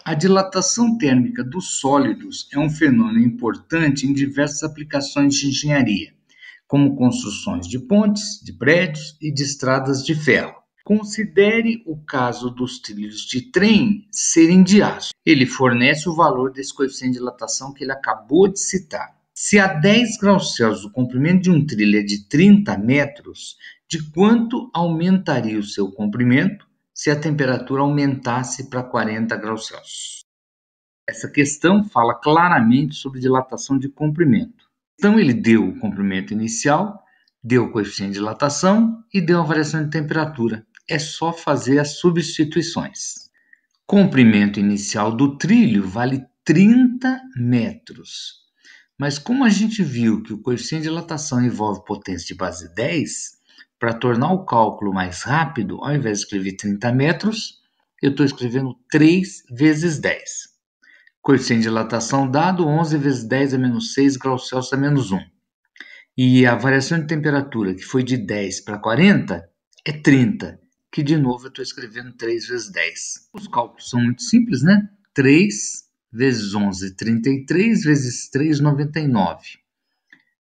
A dilatação térmica dos sólidos é um fenômeno importante em diversas aplicações de engenharia, como construções de pontes, de prédios e de estradas de ferro. Considere o caso dos trilhos de trem serem de aço. Ele fornece o valor desse coeficiente de dilatação que ele acabou de citar. Se a 10 graus Celsius o comprimento de um trilho é de 30 metros, de quanto aumentaria o seu comprimento se a temperatura aumentasse para 40 graus Celsius? Essa questão fala claramente sobre dilatação de comprimento. Então, ele deu o comprimento inicial, deu o coeficiente de dilatação e deu a variação de temperatura. É só fazer as substituições. Comprimento inicial do trilho vale 30 metros. Mas como a gente viu que o coeficiente de dilatação envolve potência de base 10, para tornar o cálculo mais rápido, ao invés de escrever 30 metros, eu estou escrevendo 3 vezes 10. Coeficiente de dilatação dado, 11 vezes 10 a menos 6 graus Celsius a menos 1. E a variação de temperatura, que foi de 10 para 40, é 30, que de novo eu estou escrevendo 3 vezes 10. Os cálculos são muito simples, né? 3 vezes 11, 33, vezes 3, 99.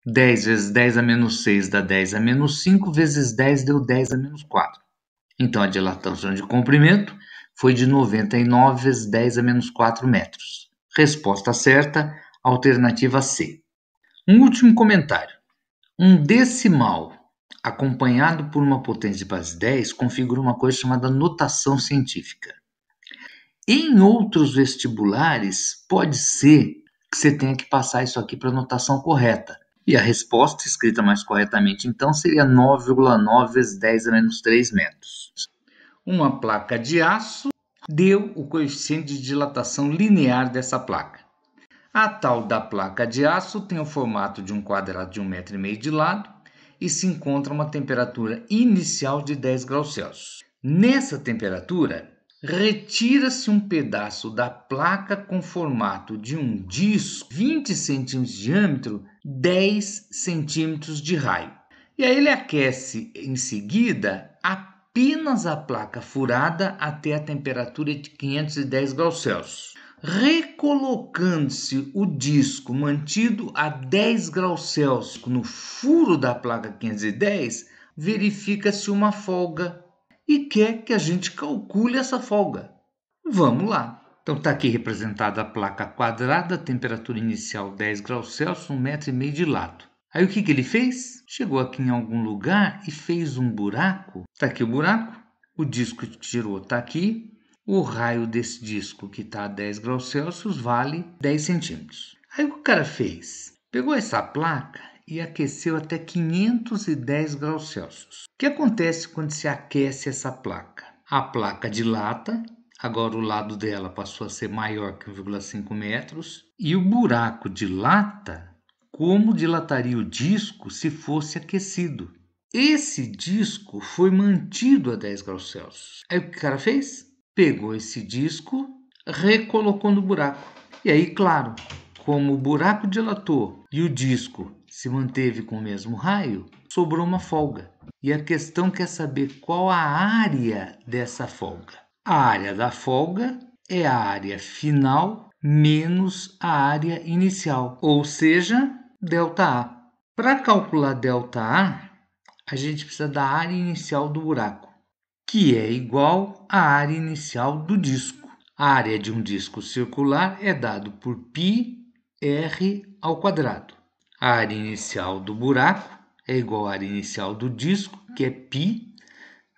10 vezes 10 a menos 6 dá 10 a menos 5, vezes 10 deu 10 a menos 4. Então, a dilatação de comprimento foi de 99 vezes 10 a menos 4 metros. Resposta certa, alternativa C. Um último comentário. Um decimal acompanhado por uma potência de base 10 configura uma coisa chamada notação científica. Em outros vestibulares, pode ser que você tenha que passar isso aqui para a notação correta. E a resposta, escrita mais corretamente, então, seria 9,9 vezes 10 a menos 3 metros. Uma placa de aço deu o coeficiente de dilatação linear dessa placa. A tal da placa de aço tem o formato de um quadrado de 1,5 metro de lado e se encontra uma temperatura inicial de 10 graus Celsius. Nessa temperatura, retira-se um pedaço da placa com formato de um disco, 20 centímetros de diâmetro, 10 centímetros de raio. E aí ele aquece em seguida apenas a placa furada até a temperatura de 510 graus Celsius. Recolocando-se o disco mantido a 10 graus Celsius no furo da placa 510, verifica-se uma folga e quer que a gente calcule essa folga. Vamos lá. Então está aqui representada a placa quadrada, temperatura inicial 10 graus Celsius, 1,5 metro de lado. Aí o que ele fez? Chegou aqui em algum lugar e fez um buraco. Está aqui o buraco, o disco que tirou está aqui. O raio desse disco que está a 10 graus Celsius vale 10 centímetros. Aí o que o cara fez? Pegou essa placa e aqueceu até 510 graus Celsius. O que acontece quando se aquece essa placa? A placa dilata, agora o lado dela passou a ser maior que 1,5 metros, e o buraco dilata como dilataria o disco se fosse aquecido. Esse disco foi mantido a 10 graus Celsius. Aí o que o cara fez? Pegou esse disco, recolocou no buraco. E aí, claro, como o buraco dilatou e o disco se manteve com o mesmo raio, sobrou uma folga. E a questão quer saber qual a área dessa folga. A área da folga é a área final menos a área inicial, ou seja, ΔA. Para calcular ΔA, a gente precisa da área inicial do buraco, que é igual à área inicial do disco. A área de um disco circular é dado por πr ao quadrado. A área inicial do buraco é igual à área inicial do disco, que é π,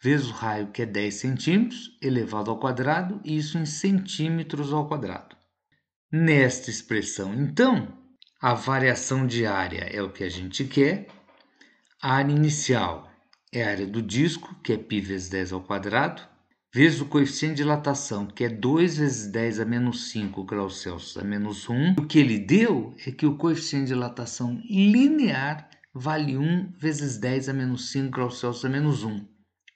vezes o raio, que é 10 centímetros, elevado ao quadrado, e isso em centímetros ao quadrado. Nesta expressão, então, a variação de área é o que a gente quer. A área inicial é a área do disco, que é π vezes 10 ao quadrado, vezes o coeficiente de dilatação, que é 2 vezes 10 a menos 5 graus Celsius a menos 1. O que ele deu é que o coeficiente de dilatação linear vale 1 vezes 10 a menos 5 graus Celsius a menos 1.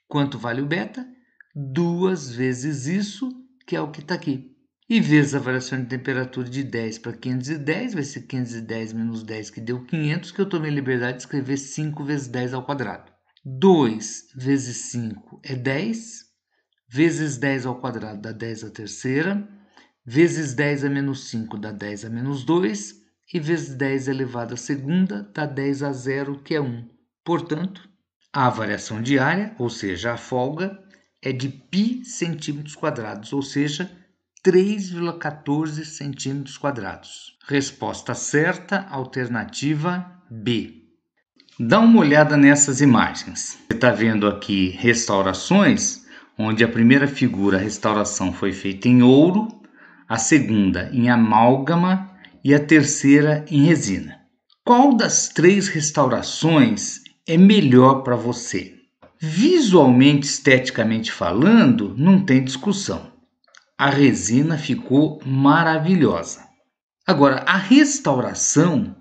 Quanto vale o beta? 2 vezes isso, que é o que está aqui. E vezes a variação de temperatura de 10 para 510, vai ser 510 menos 10, que deu 500, que eu tomei a liberdade de escrever 5 vezes 10 ao quadrado. 2 vezes 5 é 10, vezes 10 ao quadrado dá 10 à terceira, vezes 10 a menos 5 dá 10 a menos 2, e vezes 10 elevado à segunda dá 10 a 0, que é 1. Portanto, a variação diária, ou seja, a folga, é de π centímetros quadrados, ou seja, 3,14 centímetros quadrados. Resposta certa, alternativa B. Dá uma olhada nessas imagens. Você está vendo aqui restaurações, onde a primeira figura, a restauração, foi feita em ouro, a segunda em amálgama e a terceira em resina. Qual das três restaurações é melhor para você? Visualmente, esteticamente falando, não tem discussão. A resina ficou maravilhosa. Agora, a restauração,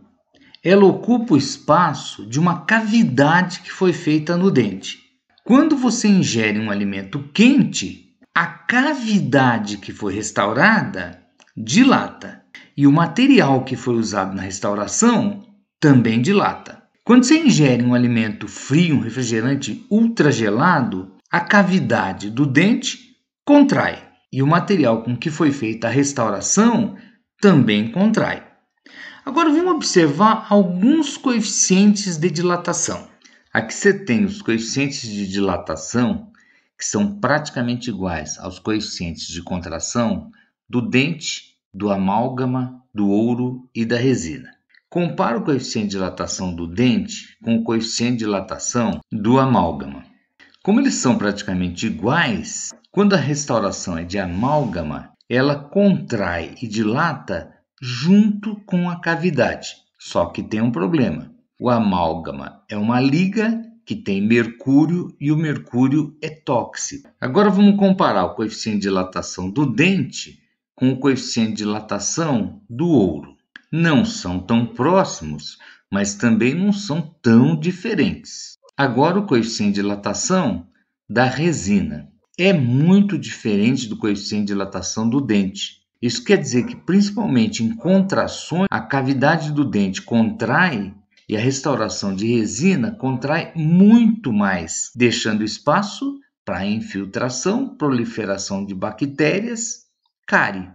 ela ocupa o espaço de uma cavidade que foi feita no dente. Quando você ingere um alimento quente, a cavidade que foi restaurada dilata e o material que foi usado na restauração também dilata. Quando você ingere um alimento frio, um refrigerante ultragelado, a cavidade do dente contrai e o material com que foi feita a restauração também contrai. Agora vamos observar alguns coeficientes de dilatação. Aqui você tem os coeficientes de dilatação que são praticamente iguais aos coeficientes de contração do dente, do amálgama, do ouro e da resina. Compara o coeficiente de dilatação do dente com o coeficiente de dilatação do amálgama. Como eles são praticamente iguais, quando a restauração é de amálgama, ela contrai e dilata junto com a cavidade. Só que tem um problema. O amálgama é uma liga que tem mercúrio e o mercúrio é tóxico. Agora vamos comparar o coeficiente de dilatação do dente com o coeficiente de dilatação do ouro. Não são tão próximos, mas também não são tão diferentes. Agora o coeficiente de dilatação da resina é muito diferente do coeficiente de dilatação do dente. Isso quer dizer que, principalmente em contrações, a cavidade do dente contrai e a restauração de resina contrai muito mais, deixando espaço para infiltração, proliferação de bactérias, cárie.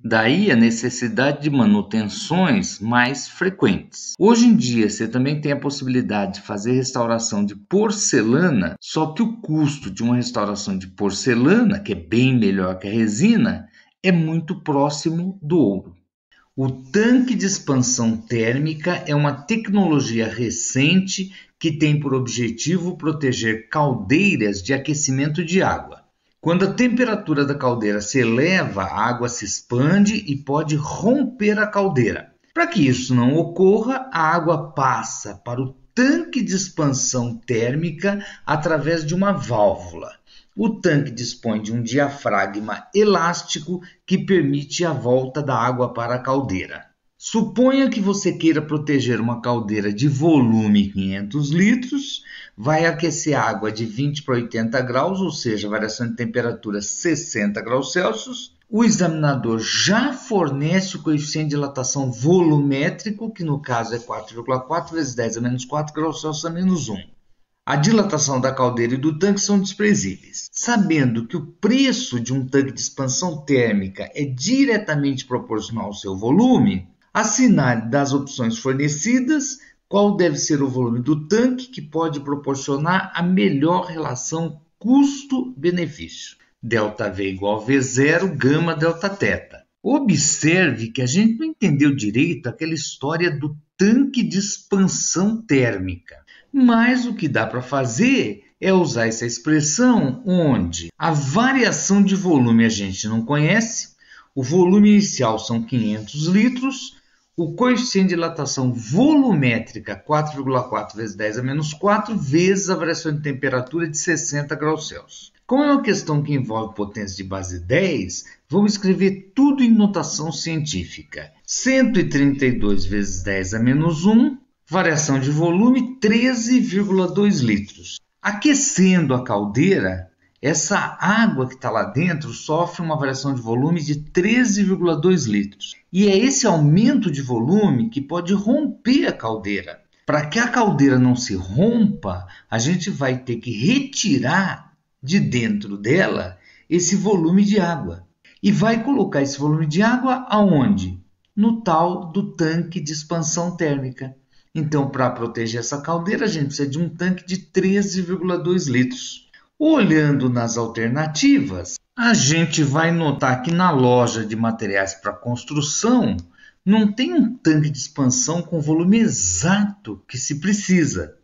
Daí a necessidade de manutenções mais frequentes. Hoje em dia, você também tem a possibilidade de fazer restauração de porcelana, só que o custo de uma restauração de porcelana, que é bem melhor que a resina, é muito próximo do ouro. O tanque de expansão térmica é uma tecnologia recente que tem por objetivo proteger caldeiras de aquecimento de água. Quando a temperatura da caldeira se eleva, a água se expande e pode romper a caldeira. Para que isso não ocorra, a água passa para o tanque de expansão térmica através de uma válvula. O tanque dispõe de um diafragma elástico que permite a volta da água para a caldeira. Suponha que você queira proteger uma caldeira de volume 500 litros, vai aquecer a água de 20 para 80 graus, ou seja, variação de temperatura 60 graus Celsius. O examinador já fornece o coeficiente de dilatação volumétrico, que no caso é 4,4 vezes 10 a menos 4 graus Celsius a menos 1. A dilatação da caldeira e do tanque são desprezíveis. Sabendo que o preço de um tanque de expansão térmica é diretamente proporcional ao seu volume, assinale das opções fornecidas qual deve ser o volume do tanque que pode proporcionar a melhor relação custo-benefício. ΔV igual a V0, gama delta θ. Observe que a gente não entendeu direito aquela história do tanque de expansão térmica. Mas o que dá para fazer é usar essa expressão onde a variação de volume a gente não conhece, o volume inicial são 500 litros, o coeficiente de dilatação volumétrica 4,4 vezes 10 a menos 4 vezes a variação de temperatura de 60 graus Celsius. Como é uma questão que envolve potência de base 10, vamos escrever tudo em notação científica. 132 vezes 10 a menos 1, variação de volume 13,2 litros. Aquecendo a caldeira, essa água que está lá dentro sofre uma variação de volume de 13,2 litros. E é esse aumento de volume que pode romper a caldeira. Para que a caldeira não se rompa, a gente vai ter que retirar de dentro dela esse volume de água. e vai colocar esse volume de água aonde? No tal do tanque de expansão térmica. Então, para proteger essa caldeira, a gente precisa de um tanque de 13,2 litros. Olhando nas alternativas, a gente vai notar que na loja de materiais para construção não tem um tanque de expansão com o volume exato que se precisa.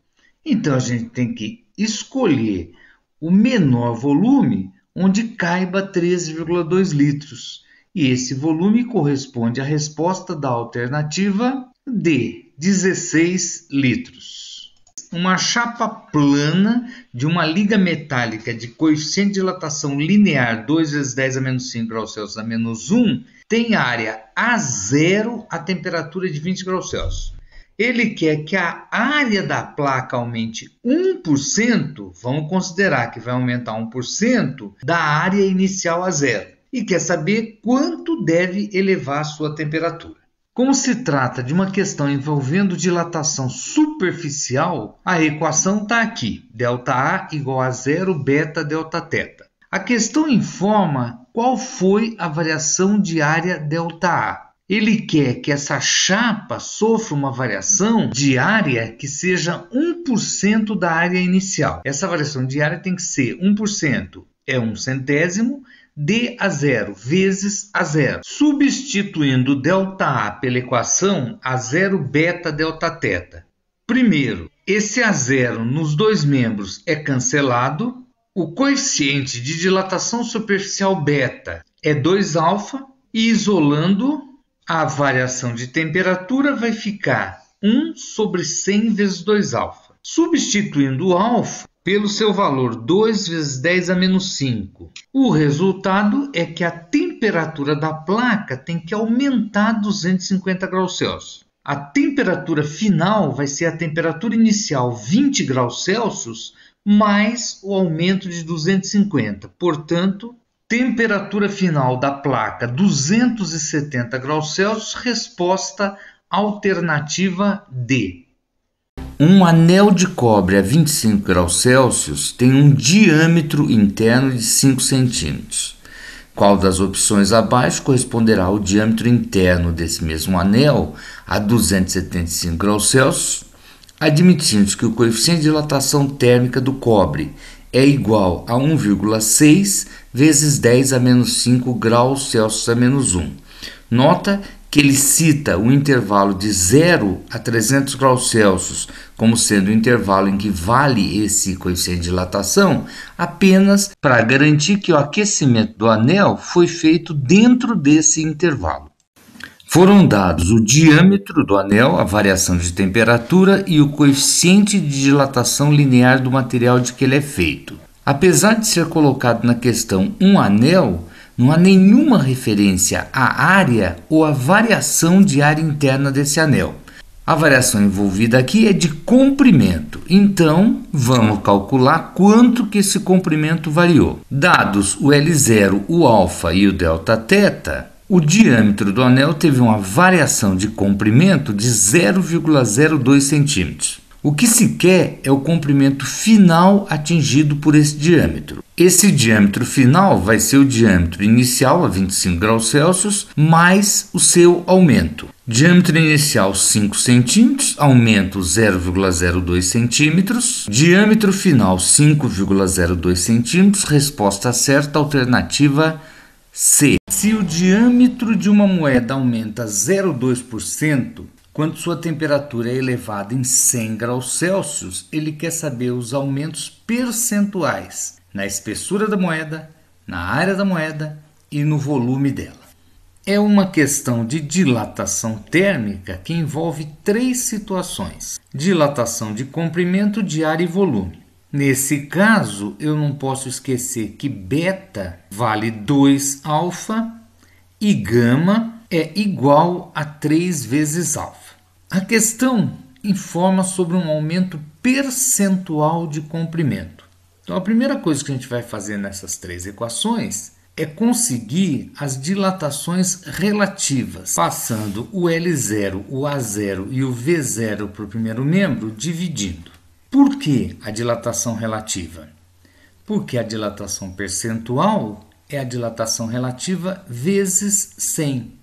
Então, a gente tem que escolher o menor volume onde caiba 13,2 litros. E esse volume corresponde à resposta da alternativa D, 16 litros. Uma chapa plana de uma liga metálica de coeficiente de dilatação linear 2 vezes 10 a menos 5 graus Celsius a menos 1 tem área A0 a temperatura de 20 graus Celsius. Ele quer que a área da placa aumente 1%, vamos considerar que vai aumentar 1% da área inicial a zero. E quer saber quanto deve elevar a sua temperatura. Como se trata de uma questão envolvendo dilatação superficial, a equação está aqui, ΔA igual a 0 beta delta θ. A questão informa qual foi a variação de área ΔA. Ele quer que essa chapa sofra uma variação de área que seja 1% da área inicial. Essa variação de área tem que ser 1%, é 1 centésimo, d a zero vezes a zero. Substituindo ΔA pela equação A0 beta delta θ. Primeiro, esse A0 nos dois membros é cancelado. O coeficiente de dilatação superficial beta é 2α e isolando a variação de temperatura vai ficar 1 sobre 100 vezes 2α. Substituindo o α pelo seu valor 2 vezes 10 a menos 5. O resultado é que a temperatura da placa tem que aumentar 250 graus Celsius. A temperatura final vai ser a temperatura inicial 20 graus Celsius mais o aumento de 250. Portanto, temperatura final da placa 270 graus Celsius, resposta alternativa D. Um anel de cobre a 25 graus Celsius tem um diâmetro interno de 5 centímetros. Qual das opções abaixo corresponderá ao diâmetro interno desse mesmo anel a 275 graus Celsius, admitindo que o coeficiente de dilatação térmica do cobre é igual a 1,6 vezes 10 a menos 5 graus Celsius a menos 1. Nota que ele cita o intervalo de 0 a 300 graus Celsius como sendo o intervalo em que vale esse coeficiente de dilatação, apenas para garantir que o aquecimento do anel foi feito dentro desse intervalo. Foram dados o diâmetro do anel, a variação de temperatura e o coeficiente de dilatação linear do material de que ele é feito. Apesar de ser colocado na questão um anel, não há nenhuma referência à área ou à variação de área interna desse anel. A variação envolvida aqui é de comprimento, então vamos calcular quanto que esse comprimento variou. Dados o L0, o α e o Δθ, o diâmetro do anel teve uma variação de comprimento de 0,02 centímetros. O que se quer é o comprimento final atingido por esse diâmetro. Esse diâmetro final vai ser o diâmetro inicial a 25 graus Celsius mais o seu aumento. Diâmetro inicial 5 centímetros, aumento 0,02 centímetros. Diâmetro final 5,02 centímetros, resposta certa, alternativa C. Se o diâmetro de uma moeda aumenta 0,2%, quando sua temperatura é elevada em 100 graus Celsius, ele quer saber os aumentos percentuais na espessura da moeda, na área da moeda e no volume dela. É uma questão de dilatação térmica que envolve três situações: dilatação de comprimento, de área e volume. Nesse caso, eu não posso esquecer que beta vale 2α e gama é igual a 3 vezes alfa. A questão informa sobre um aumento percentual de comprimento. Então, a primeira coisa que a gente vai fazer nessas três equações é conseguir as dilatações relativas, passando o L0, o A0 e o V0 para o primeiro membro, dividindo. Por que a dilatação relativa? Porque a dilatação percentual é a dilatação relativa vezes 100.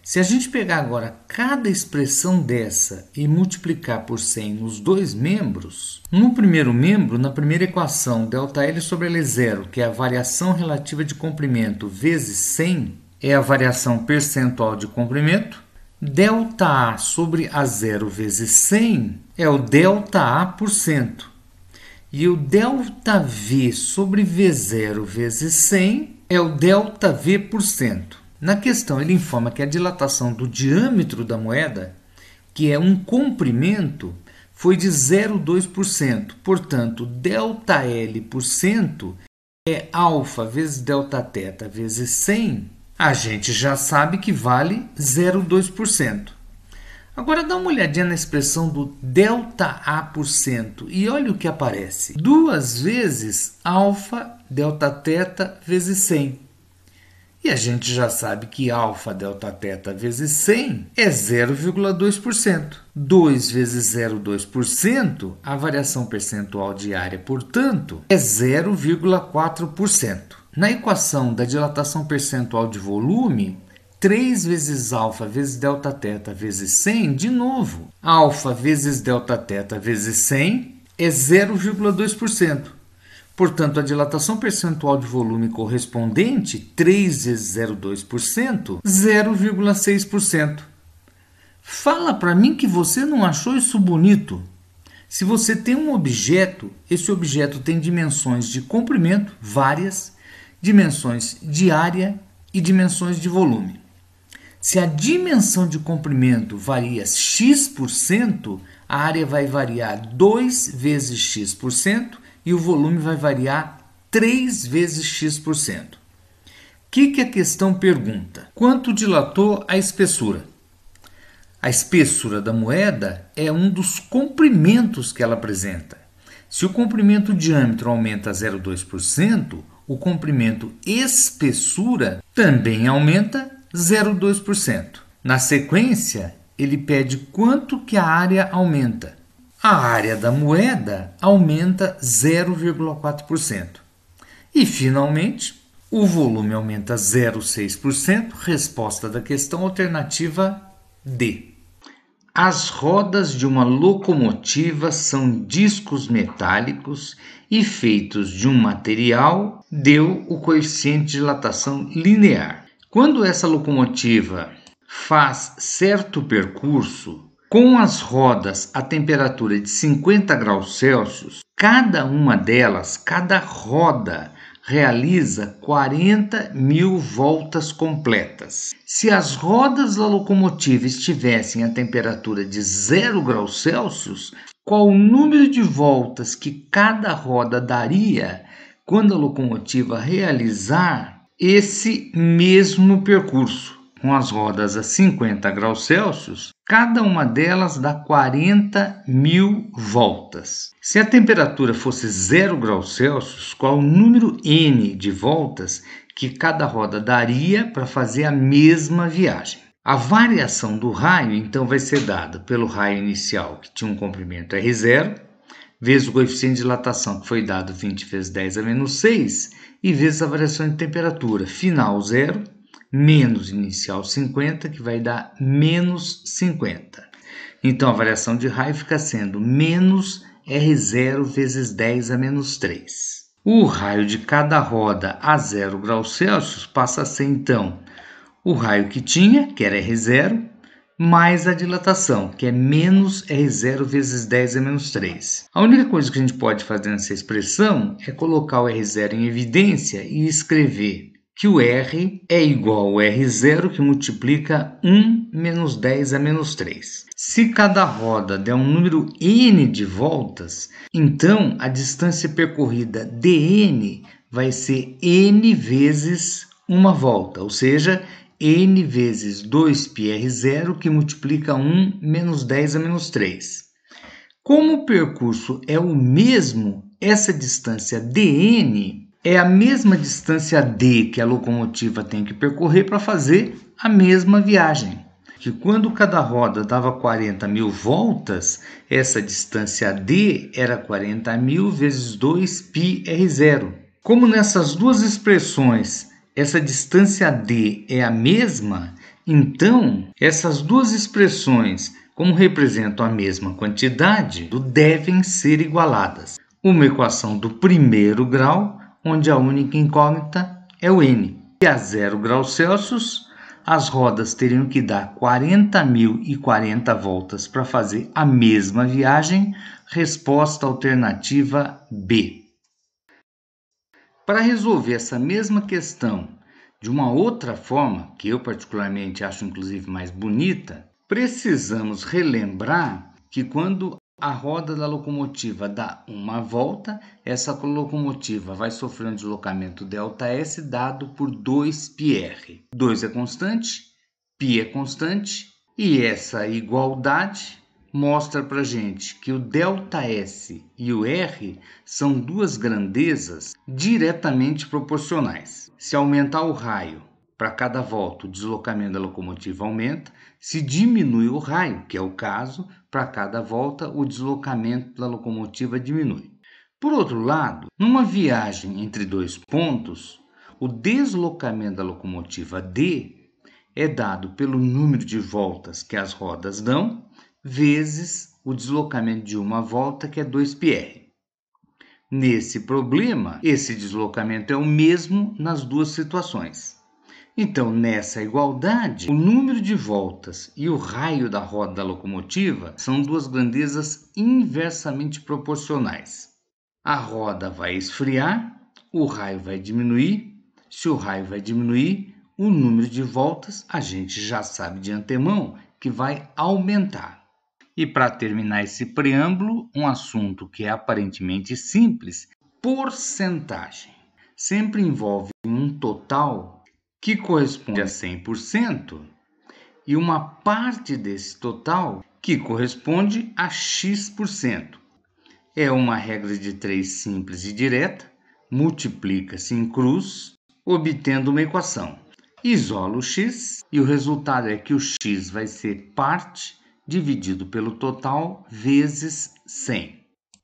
Se a gente pegar agora cada expressão dessa e multiplicar por 100 nos dois membros, no primeiro membro, na primeira equação, ΔL sobre L0, que é a variação relativa de comprimento vezes 100, é a variação percentual de comprimento, ΔA sobre A0 vezes 100 é o ΔA%. E o ΔV sobre V0 vezes 100 é o ΔV%. Na questão, ele informa que a dilatação do diâmetro da moeda, que é um comprimento, foi de 0,2%. Portanto, ΔL% é alfa vezes Δθ vezes 100. A gente já sabe que vale 0,2%. Agora dá uma olhadinha na expressão do ΔA% e olha o que aparece. 2 vezes alfa Δθ vezes 100. E a gente já sabe que alfa Δθ vezes 100 é 0,2%. 2 vezes 0,2%, a variação percentual diária, portanto, é 0,4%. Na equação da dilatação percentual de volume, 3 vezes alfa vezes Δθ vezes 100, de novo, alfa vezes Δθ vezes 100 é 0,2%. Portanto, a dilatação percentual de volume correspondente, 3 vezes 0,2%, 0,6%. Fala para mim que você não achou isso bonito. Se você tem um objeto, esse objeto tem dimensões de comprimento, várias, dimensões de área e dimensões de volume. Se a dimensão de comprimento varia x%, a área vai variar 2 vezes x%, e o volume vai variar 3 vezes x%. O que a questão pergunta? Quanto dilatou a espessura? A espessura da moeda é um dos comprimentos que ela apresenta. Se o comprimento diâmetro aumenta 0,2%, o comprimento espessura também aumenta 0,2%. Na sequência, ele pede quanto que a área aumenta. A área da moeda aumenta 0,4%. E, finalmente, o volume aumenta 0,6%. Resposta da questão alternativa D. As rodas de uma locomotiva são discos metálicos e feitos de um material, deu o coeficiente de dilatação linear. Quando essa locomotiva faz certo percurso, com as rodas a temperatura de 50 graus Celsius, cada roda realiza 40.000 voltas completas. Se as rodas da locomotiva estivessem a temperatura de 0 graus Celsius, qual o número de voltas que cada roda daria quando a locomotiva realizar esse mesmo percurso? Com as rodas a 50 graus Celsius, cada uma delas dá 40.000 voltas. Se a temperatura fosse 0 graus Celsius, qual o número n de voltas que cada roda daria para fazer a mesma viagem? A variação do raio, então, vai ser dada pelo raio inicial, que tinha um comprimento R0, vezes o coeficiente de dilatação, que foi dado 20 vezes 10 a menos 6, e vezes a variação de temperatura final 0, menos inicial 50, que vai dar menos 50. Então, a variação de raio fica sendo menos R0 vezes 10 a menos 3. O raio de cada roda a 0 graus Celsius passa a ser, então, o raio que tinha, que era R0, mais a dilatação, que é menos R0 vezes 10 a menos 3. A única coisa que a gente pode fazer nessa expressão é colocar o R0 em evidência e escrever que o R é igual ao R0, que multiplica 1 menos 10 a menos 3. Se cada roda der um número n de voltas, então a distância percorrida dn vai ser n vezes uma volta, ou seja, n vezes 2πr0, que multiplica 1 menos 10 a menos 3. Como o percurso é o mesmo, essa distância dn é a mesma distância d que a locomotiva tem que percorrer para fazer a mesma viagem. Que quando cada roda dava 40.000 voltas, essa distância d era 40.000 vezes 2πr0. Como nessas duas expressões essa distância d é a mesma, então essas duas expressões, como representam a mesma quantidade, devem ser igualadas. Uma equação do primeiro grau, onde a única incógnita é o n. E a 0 graus Celsius, as rodas teriam que dar 40.040 voltas para fazer a mesma viagem. Resposta alternativa B. Para resolver essa mesma questão de uma outra forma, que eu particularmente acho inclusive mais bonita, precisamos relembrar que quando a roda da locomotiva dá uma volta, essa locomotiva vai sofrer um deslocamento ΔS dado por 2πr. 2 é constante, π é constante, e essa igualdade mostra para gente que o ΔS e o R são duas grandezas diretamente proporcionais. Se aumentar o raio para cada volta, o deslocamento da locomotiva aumenta. Se diminui o raio, que é o caso, para cada volta, o deslocamento da locomotiva diminui. Por outro lado, numa viagem entre dois pontos, o deslocamento da locomotiva D é dado pelo número de voltas que as rodas dão, vezes o deslocamento de uma volta, que é 2πr. Nesse problema, esse deslocamento é o mesmo nas duas situações. Então, nessa igualdade, o número de voltas e o raio da roda da locomotiva são duas grandezas inversamente proporcionais. A roda vai esfriar, o raio vai diminuir. Se o raio vai diminuir, o número de voltas a gente já sabe de antemão que vai aumentar. E para terminar esse preâmbulo, um assunto que é aparentemente simples, porcentagem. Sempre envolve um total que corresponde a 100% e uma parte desse total que corresponde a x%. É uma regra de 3 simples e direta, multiplica-se em cruz, obtendo uma equação. Isola o x e o resultado é que o x vai ser parte dividido pelo total vezes 100.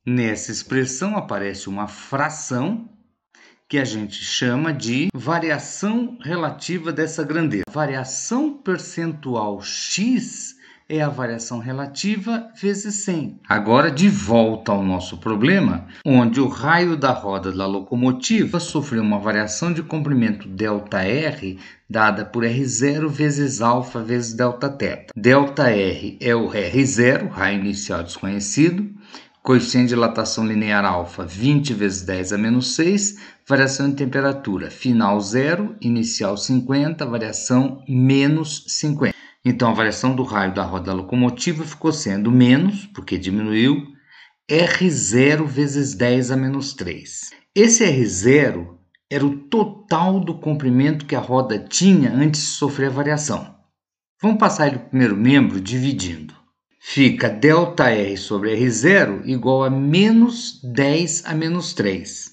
Nessa expressão aparece uma fração que a gente chama de variação relativa dessa grandeza. A variação percentual x é a variação relativa vezes 100. Agora, de volta ao nosso problema, onde o raio da roda da locomotiva sofreu uma variação de comprimento ΔR dada por R0 vezes alfa vezes Δθ. ΔR é o R0, raio inicial desconhecido, coeficiente de dilatação linear alfa 20 vezes 10 a menos 6, variação de temperatura final 0, inicial 50, variação menos 50. Então, a variação do raio da roda da locomotiva ficou sendo menos, porque diminuiu, R0 vezes 10 a menos 3. Esse R0 era o total do comprimento que a roda tinha antes de sofrer a variação. Vamos passar ele para o primeiro membro dividindo. Fica ΔR sobre R0 igual a menos 10 a menos 3.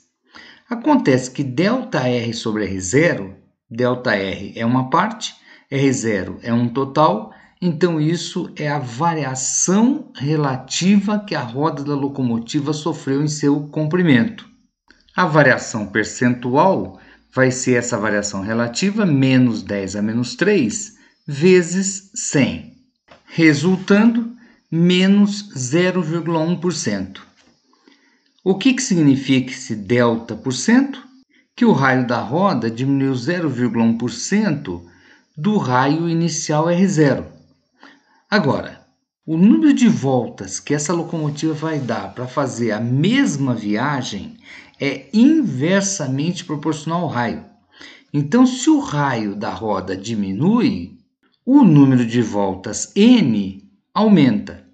Acontece que ΔR sobre R0, ΔR é uma parte, R0 é um total, então isso é a variação relativa que a roda da locomotiva sofreu em seu comprimento. A variação percentual vai ser essa variação relativa, menos 10 a menos 3, vezes 100, resultando menos 0,1%. O que significa esse delta%? Que o raio da roda diminuiu 0,1% do raio inicial R0. Agora, o número de voltas que essa locomotiva vai dar para fazer a mesma viagem é inversamente proporcional ao raio. Então, se o raio da roda diminui, o número de voltas N aumenta.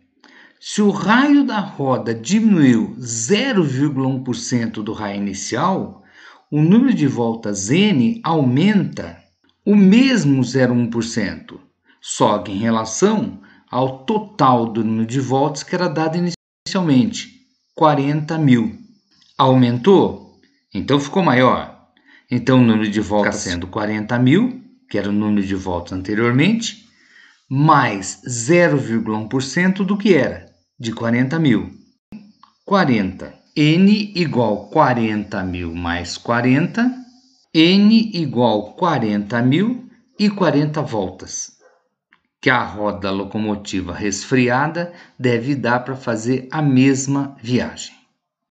Se o raio da roda diminuiu 0,1% do raio inicial, o número de voltas N aumenta o mesmo 0,1%, só que em relação ao total do número de voltas que era dado inicialmente, 40.000. Aumentou? Então ficou maior. Então o número de voltas sendo 40.000, que era o número de voltas anteriormente, mais 0,1% do que era, de 40.000. 40. N igual 40.000 mais 40, N igual 40.000 e 40 voltas, que a roda da locomotiva resfriada deve dar para fazer a mesma viagem.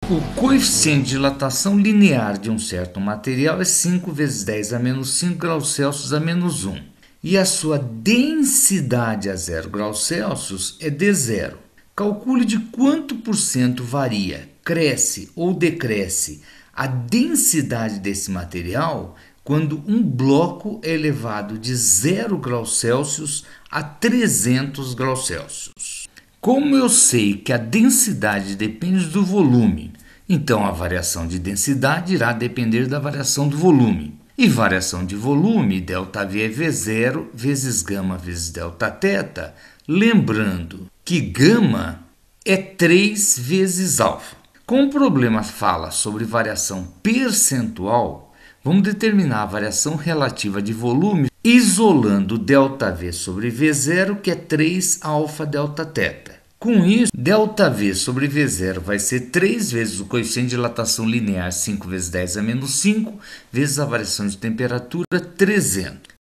O coeficiente de dilatação linear de um certo material é 5 vezes 10 a menos 5 graus Celsius a menos 1. E a sua densidade a 0 graus Celsius é D0. Calcule de quanto por cento varia, cresce ou decresce a densidade desse material quando um bloco é elevado de 0 graus Celsius a 300 graus Celsius. Como eu sei que a densidade depende do volume, então a variação de densidade irá depender da variação do volume. E variação de volume, ΔV é V0 vezes gama vezes Δθ, lembrando que gama é 3 vezes alfa. Como o problema fala sobre variação percentual, vamos determinar a variação relativa de volume isolando ΔV sobre V0, que é 3 alfa Δθ. Com isso, ΔV sobre V0 vai ser 3 vezes o coeficiente de dilatação linear, 5 vezes 10 a menos 5, vezes a variação de temperatura, 300.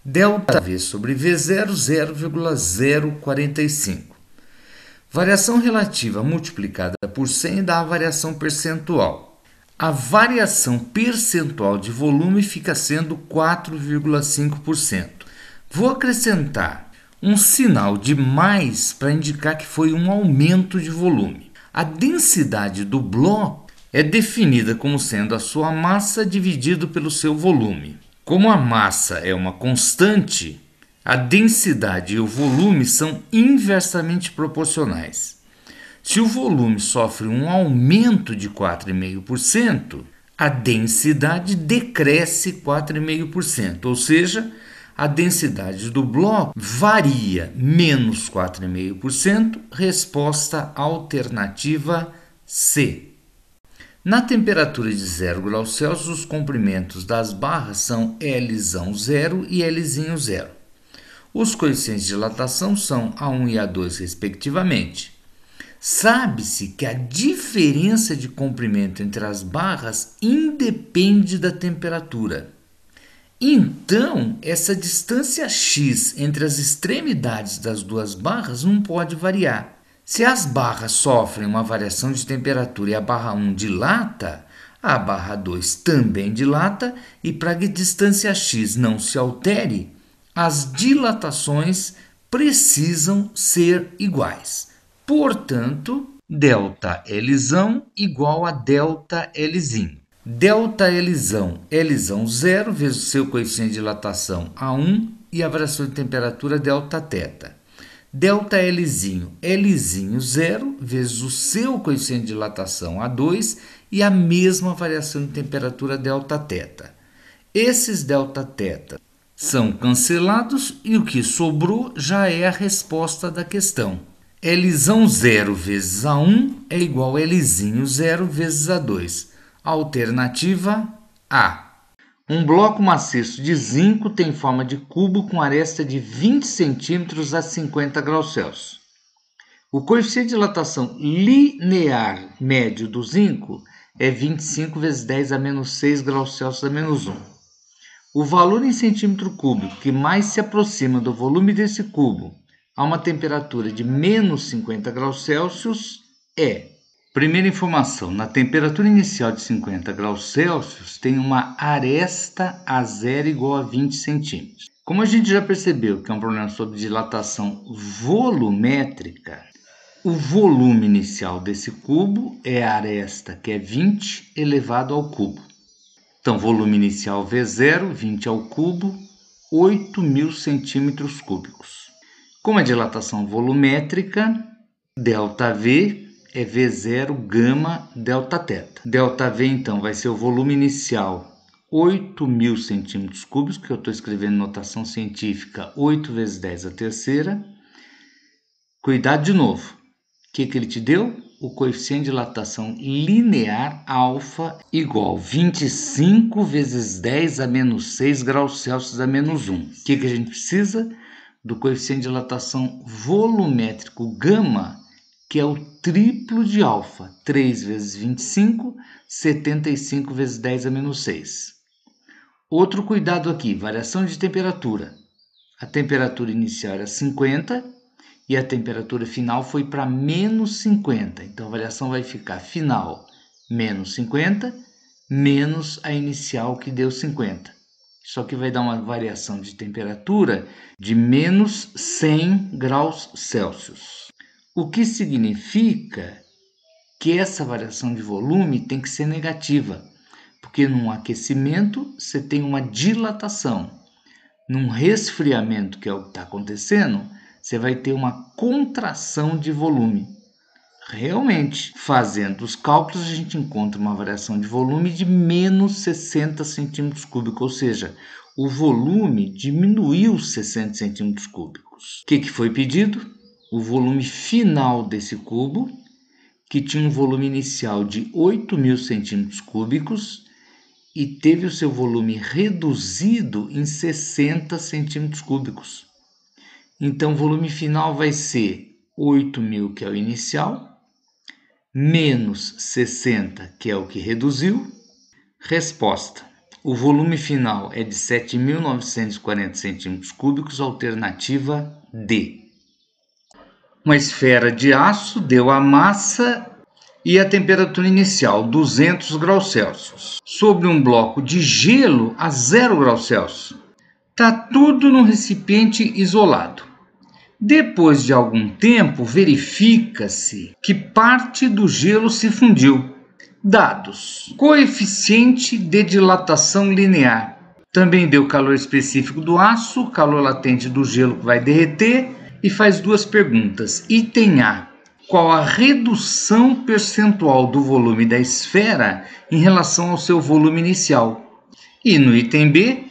ΔV sobre V0, 0,045. Variação relativa multiplicada por 100 dá a variação percentual. A variação percentual de volume fica sendo 4,5%. Vou acrescentar um sinal de mais para indicar que foi um aumento de volume. A densidade do bloco é definida como sendo a sua massa dividido pelo seu volume. Como a massa é uma constante, a densidade e o volume são inversamente proporcionais. Se o volume sofre um aumento de 4,5%, a densidade decresce 4,5%, ou seja, a densidade do bloco varia menos 4,5%, resposta alternativa C. Na temperatura de 0 graus Celsius, os comprimentos das barras são L0 e L0. Os coeficientes de dilatação são A1 e A2, respectivamente. Sabe-se que a diferença de comprimento entre as barras independe da temperatura. Então, essa distância x entre as extremidades das duas barras não pode variar. Se as barras sofrem uma variação de temperatura e a barra 1 dilata, a barra 2 também dilata, e para que a distância x não se altere, as dilatações precisam ser iguais. Portanto, ΔL igual a ΔL. ΔL, L0 vezes o seu coeficiente de dilatação A1 e a variação de temperatura Δθ. ΔL, L0 vezes o seu coeficiente de dilatação A2 e a mesma variação de temperatura Δθ. Esses Δθ são cancelados e o que sobrou já é a resposta da questão. L0 vezes A1 é igual a L0 vezes A2. Alternativa A. Um bloco maciço de zinco tem forma de cubo com aresta de 20 cm a 50 graus Celsius. O coeficiente de dilatação linear médio do zinco é 25 vezes 10 a menos 6 graus Celsius a menos 1. O valor em centímetro cúbico que mais se aproxima do volume desse cubo a uma temperatura de menos 50 graus Celsius é... Primeira informação, na temperatura inicial de 50 graus Celsius tem uma aresta A0 igual a 20 centímetros. Como a gente já percebeu que é um problema sobre dilatação volumétrica, o volume inicial desse cubo é a aresta, que é 20 elevado ao cubo. Então, volume inicial V0, 20 ao cubo, 8.000 centímetros cúbicos. Como é dilatação volumétrica, ΔV é V0 gama Δθ. ΔV, então, vai ser o volume inicial 8.000 centímetros cúbicos, que eu estou escrevendo notação científica 8 vezes 10 a terceira. Cuidado de novo. O que ele te deu? O coeficiente de dilatação linear alfa igual 25 vezes 10 a menos 6 graus Celsius a menos 1. O que a gente precisa? Do coeficiente de dilatação volumétrico gama, que é o triplo de alfa, 3 vezes 25, 75 vezes 10 a menos 6. Outro cuidado aqui, variação de temperatura. A temperatura inicial era 50 e a temperatura final foi para menos 50. Então a variação vai ficar final menos 50 menos a inicial que deu 50. Isso aqui vai dar uma variação de temperatura de menos 100 graus Celsius. O que significa que essa variação de volume tem que ser negativa, porque num aquecimento você tem uma dilatação. Num resfriamento, que é o que está acontecendo, você vai ter uma contração de volume. Realmente, fazendo os cálculos, a gente encontra uma variação de volume de menos 60 centímetros cúbicos, ou seja, o volume diminuiu 60 centímetros cúbicos. O que foi pedido? O volume final desse cubo, que tinha um volume inicial de 8.000 centímetros cúbicos e teve o seu volume reduzido em 60 centímetros cúbicos. Então, o volume final vai ser 8.000, que é o inicial, menos 60, que é o que reduziu. Resposta: o volume final é de 7.940 centímetros cúbicos, alternativa D. Uma esfera de aço deu a massa e a temperatura inicial, 200 graus Celsius, sobre um bloco de gelo a 0 graus Celsius. Está tudo num recipiente isolado. Depois de algum tempo, verifica-se que parte do gelo se fundiu. Dados: coeficiente de dilatação linear. Também deu calor específico do aço, calor latente do gelo que vai derreter, e faz duas perguntas. Item A: qual a redução percentual do volume da esfera em relação ao seu volume inicial? E no item B,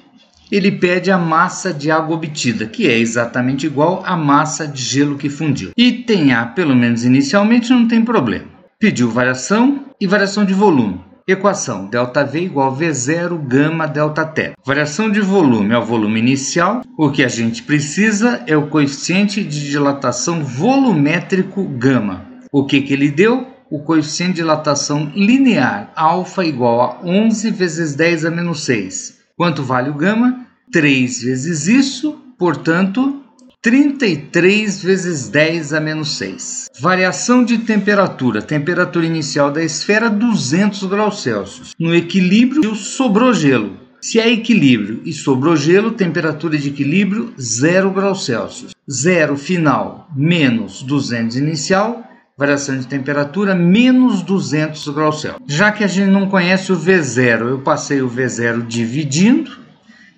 ele pede a massa de água obtida, que é exatamente igual à massa de gelo que fundiu. Item A, pelo menos inicialmente, não tem problema. Pediu variação e variação de volume. Equação: ΔV igual V0 gama ΔT. Variação de volume é o volume inicial. O que a gente precisa é o coeficiente de dilatação volumétrico gama. O que ele deu? O coeficiente de dilatação linear, alfa igual a 11 vezes 10 a menos 6. Quanto vale o gama? 3 vezes isso, portanto, 33 vezes 10 a menos 6. Variação de temperatura. Temperatura inicial da esfera, 200 graus Celsius. No equilíbrio, sobrou gelo. Se há equilíbrio e sobrou gelo, temperatura de equilíbrio, 0 graus Celsius. 0 final, menos 200 inicial. Variação de temperatura, menos 200 graus Celsius. Já que a gente não conhece o V0, eu passei o V0 dividindo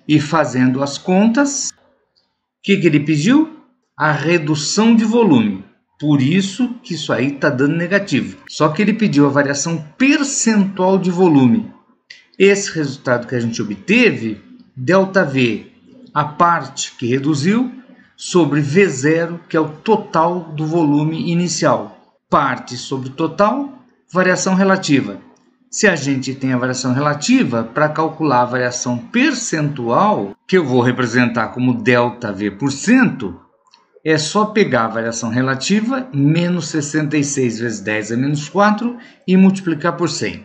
e fazendo as contas. O que ele pediu? A redução de volume. Por isso que isso aí está dando negativo. Só que ele pediu a variação percentual de volume. Esse resultado que a gente obteve, ΔV, a parte que reduziu, sobre V0, que é o total do volume inicial. Parte sobre o total, variação relativa. Se a gente tem a variação relativa, para calcular a variação percentual, que eu vou representar como ΔV%, é só pegar a variação relativa, menos 66 vezes 10 a menos 4, e multiplicar por 100.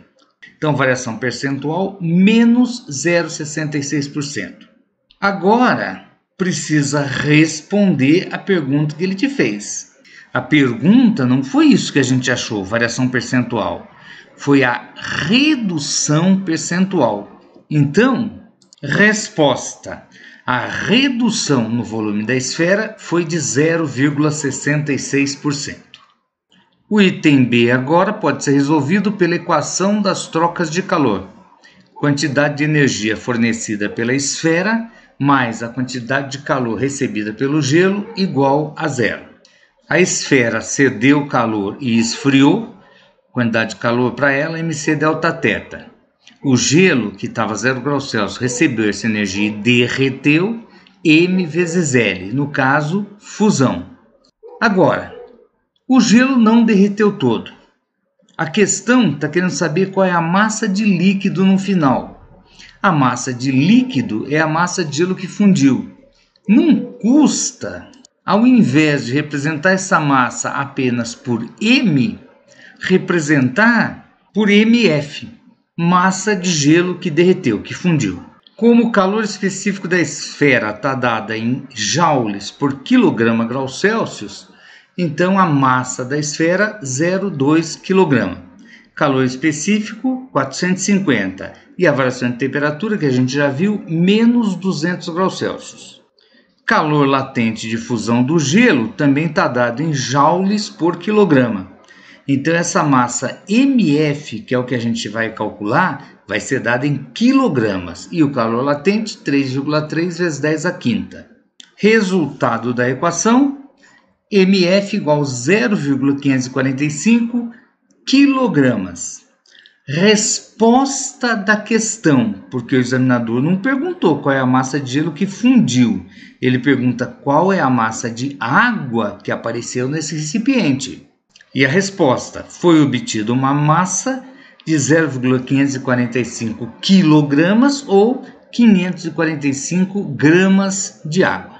Então, variação percentual, menos 0,66%. Agora, precisa responder a pergunta que ele te fez. A pergunta não foi isso que a gente achou, variação percentual. Foi a redução percentual. Então, resposta: a redução no volume da esfera foi de 0,66%. O item B agora pode ser resolvido pela equação das trocas de calor. Quantidade de energia fornecida pela esfera mais a quantidade de calor recebida pelo gelo igual a 0. A esfera cedeu calor e esfriou, quantidade de calor para ela, mc Δθ. O gelo, que estava a 0 graus Celsius, recebeu essa energia e derreteu, m vezes L, no caso, fusão. Agora, o gelo não derreteu todo. A questão está querendo saber qual é a massa de líquido no final. A massa de líquido é a massa de gelo que fundiu. Não custa, ao invés de representar essa massa apenas por m, representar por mf, massa de gelo que derreteu, que fundiu. Como o calor específico da esfera está dado em joules por quilograma grau Celsius, então a massa da esfera 0,2 kg. Calor específico 450 e a variação de temperatura que a gente já viu, menos 200 graus Celsius. Calor latente de fusão do gelo também está dado em joules por quilograma. Então, essa massa MF, que é o que a gente vai calcular, vai ser dada em quilogramas. E o calor latente, 3,3 vezes 10 à quinta. Resultado da equação, MF igual a 0,545 quilogramas. Resposta da questão, porque o examinador não perguntou qual é a massa de gelo que fundiu. Ele pergunta qual é a massa de água que apareceu nesse recipiente. E a resposta: foi obtida uma massa de 0,545 quilogramas ou 545 gramas de água.